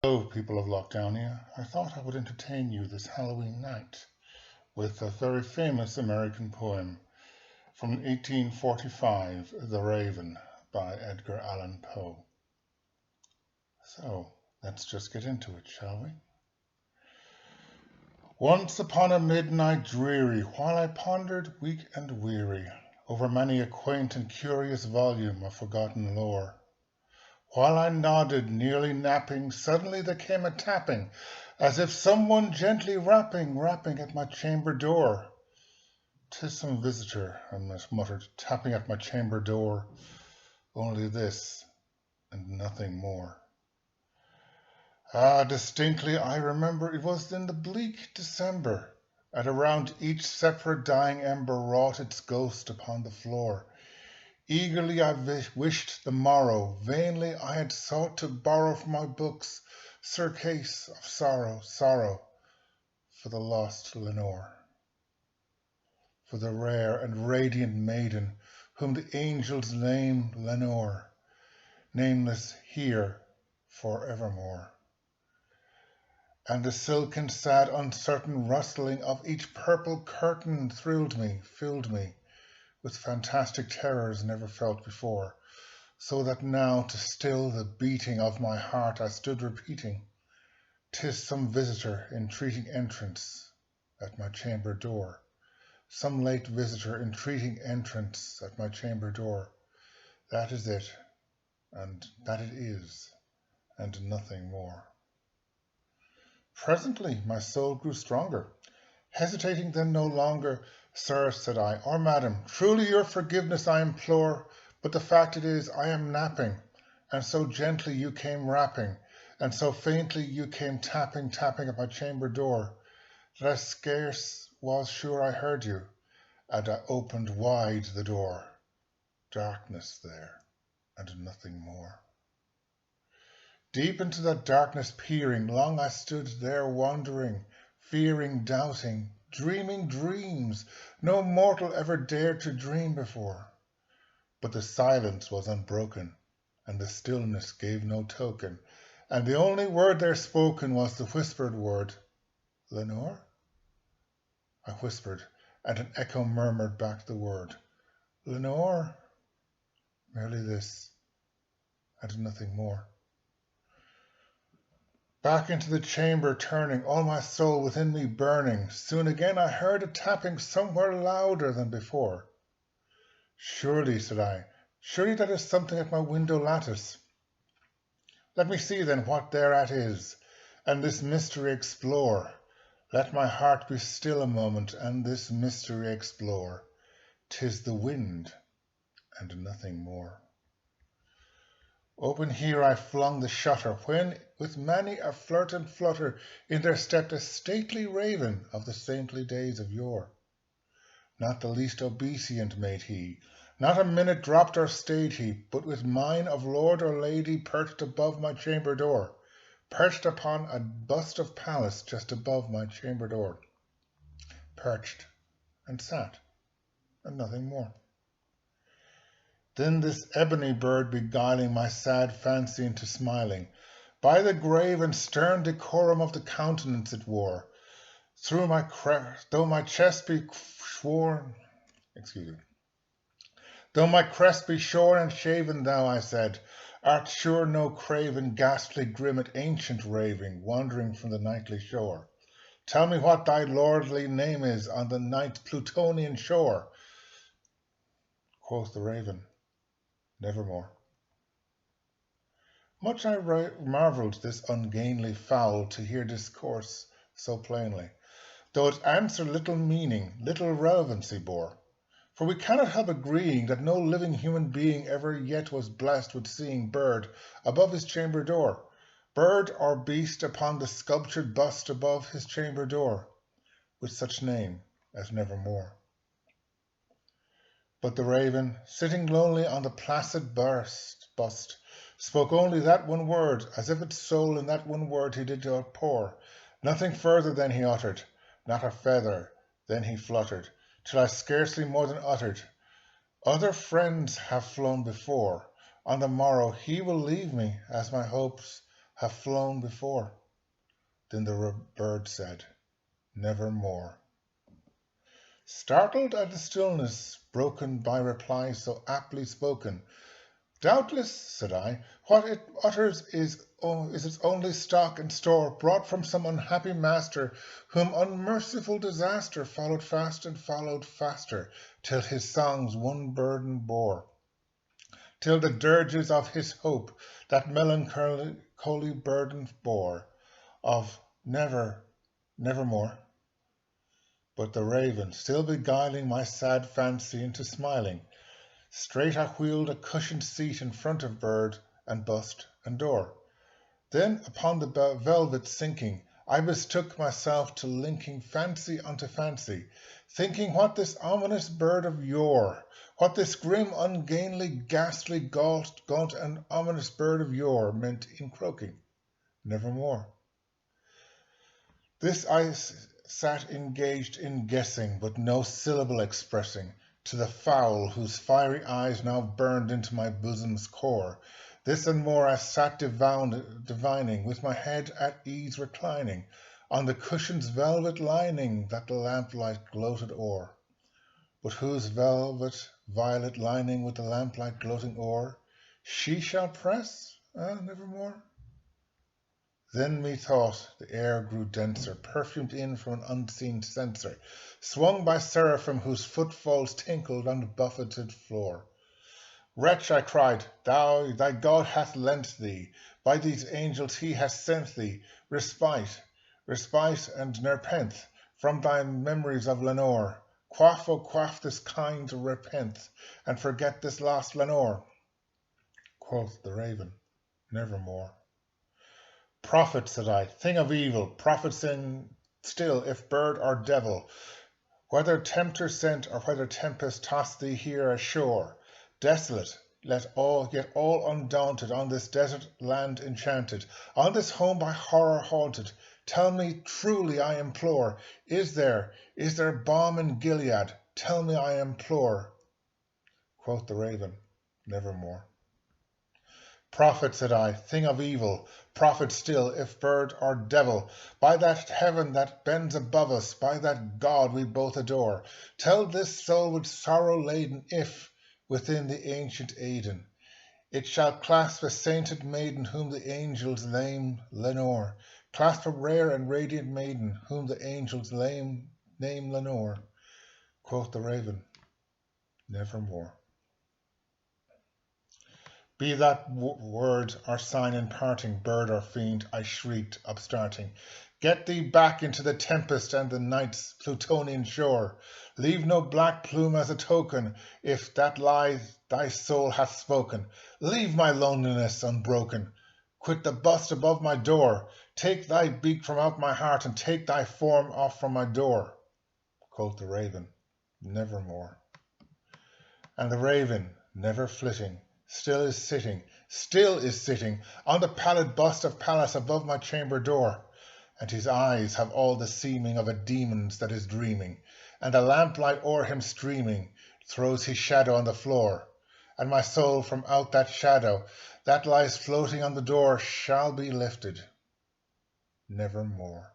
Hello, people of Lockdownia. I thought I would entertain you this Halloween night with a very famous American poem from 1845, The Raven by Edgar Allan Poe. So, let's just get into it, shall we? Once upon a midnight dreary, while I pondered, weak and weary, over many a quaint and curious volume of forgotten lore, while I nodded, nearly napping, suddenly there came a tapping, as if some one gently rapping at my chamber door. "'Tis some visitor," I muttered, tapping at my chamber door. Only this, and nothing more. Ah, distinctly I remember it was in the bleak December, and around each separate dying ember wrought its ghost upon the floor. Eagerly I wished the morrow, vainly I had sought to borrow from my books surcease of sorrow, sorrow, for the lost Lenore, for the rare and radiant maiden whom the angels name Lenore, nameless here for evermore. And the silken, sad, uncertain rustling of each purple curtain thrilled me, filled me with fantastic terrors never felt before, so that now to still the beating of my heart I stood repeating, "'Tis some visitor entreating entrance at my chamber door, some late visitor entreating entrance at my chamber door. That is it, and that it is, and nothing more." Presently my soul grew stronger. Hesitating then no longer, "Sir," said I, "or madam, truly your forgiveness I implore, but the fact it is I am napping, and so gently you came rapping, and so faintly you came tapping at my chamber door, that I scarce was sure I heard you, and I opened wide the door. Darkness there, and nothing more." Deep into that darkness peering, long I stood there wondering, fearing, doubting, dreaming dreams no mortal ever dared to dream before. But the silence was unbroken, and the stillness gave no token, and the only word there spoken was the whispered word, "Lenore?" I whispered, and an echo murmured back the word, "Lenore?" Merely this, and nothing more. Back into the chamber turning, all my soul within me burning, soon again I heard a tapping somewhere louder than before. "Surely," said I, "surely that is something at my window lattice. Let me see then what thereat is, and this mystery explore. Let my heart be still a moment, and this mystery explore. 'Tis the wind, and nothing more." Open here I flung the shutter, when, with many a flirt and flutter, in there stepped a stately raven of the saintly days of yore. Not the least obeisant made he, not a minute dropped or stayed he, but with mien of lord or lady perched above my chamber door, perched upon a bust of Pallas just above my chamber door, perched and sat, and nothing more. Then this ebony bird beguiling my sad fancy into smiling, by the grave and stern decorum of the countenance it wore, though my chest be shorn, though my crest be shorn and shaven, thou, I said, art sure no craven, ghastly grim at ancient raving, wandering from the nightly shore. Tell me what thy lordly name is on the night Plutonian shore. Quoth the raven, "Nevermore." Much I marvelled this ungainly fowl to hear discourse so plainly, though its answer little meaning, little relevancy bore. For we cannot help agreeing that no living human being ever yet was blessed with seeing bird above his chamber door, bird or beast upon the sculptured bust above his chamber door, with such name as Nevermore. But the raven, sitting lonely on the placid bust, spoke only that one word, as if its soul in that one word he did outpour. Nothing further then he uttered, not a feather then he fluttered, till I scarcely more than uttered, "Other friends have flown before. On the morrow he will leave me, as my hopes have flown before. Then the bird said, nevermore. Startled at the stillness broken by reply so aptly spoken, doubtless, said I, what it utters is its only stock and store, brought from some unhappy master, whom unmerciful disaster followed fast and followed faster, till his songs one burden bore, till the dirges of his hope that melancholy burden bore, of nevermore. But the raven, still beguiling my sad fancy into smiling, straight I wheeled a cushioned seat in front of bird and bust and door. Then upon the velvet sinking, I mistook myself to linking fancy unto fancy, thinking what this ominous bird of yore, what this grim, ungainly, ghastly, gaunt and ominous bird of yore meant in croaking, nevermore. This I sat engaged in guessing, but no syllable expressing, to the fowl whose fiery eyes now burned into my bosom's core. This and more I sat divining, with my head at ease reclining, on the cushion's velvet lining that the lamplight gloated o'er. But whose velvet violet lining with the lamplight gloating o'er she shall press? Nevermore. Then methought the air grew denser, perfumed in from an unseen censer, swung by seraphim whose footfalls tinkled on the buffeted floor. Wretch, I cried, thy God hath lent thee, by these angels he hath sent thee, respite and nepenthe from thy memories of Lenore. Quaff, oh quaff this kind repenthe, and forget this lost Lenore. Quoth the raven, nevermore. Prophet, said I, thing of evil, prophet sin still, if bird or devil, whether tempter sent or whether tempest tossed thee here ashore, desolate, yet all undaunted, on this desert land enchanted, on this home by horror haunted, tell me truly, I implore, is there balm in Gilead? Tell me, I implore. Quoth the raven, nevermore. Prophet, said I, thing of evil, prophet still, if bird or devil, by that heaven that bends above us, by that God we both adore, tell this soul with sorrow laden if, within the ancient Aidenn, it shall clasp a sainted maiden whom the angels name Lenore, clasp a rare and radiant maiden whom the angels name Lenore. Quoth the raven, nevermore. Be that word or sign in parting, bird or fiend, I shrieked, upstarting. Get thee back into the tempest and the night's Plutonian shore. Leave no black plume as a token, if that lie thy soul hath spoken. Leave my loneliness unbroken. Quit the bust above my door. Take thy beak from out my heart, and take thy form off from my door. Quoth the raven, nevermore. And the raven, never flitting, still is sitting on the pallid bust of Pallas above my chamber door, and his eyes have all the seeming of a demon's that is dreaming, and a lamplight o'er him streaming throws his shadow on the floor, and my soul from out that shadow that lies floating on the door shall be lifted nevermore.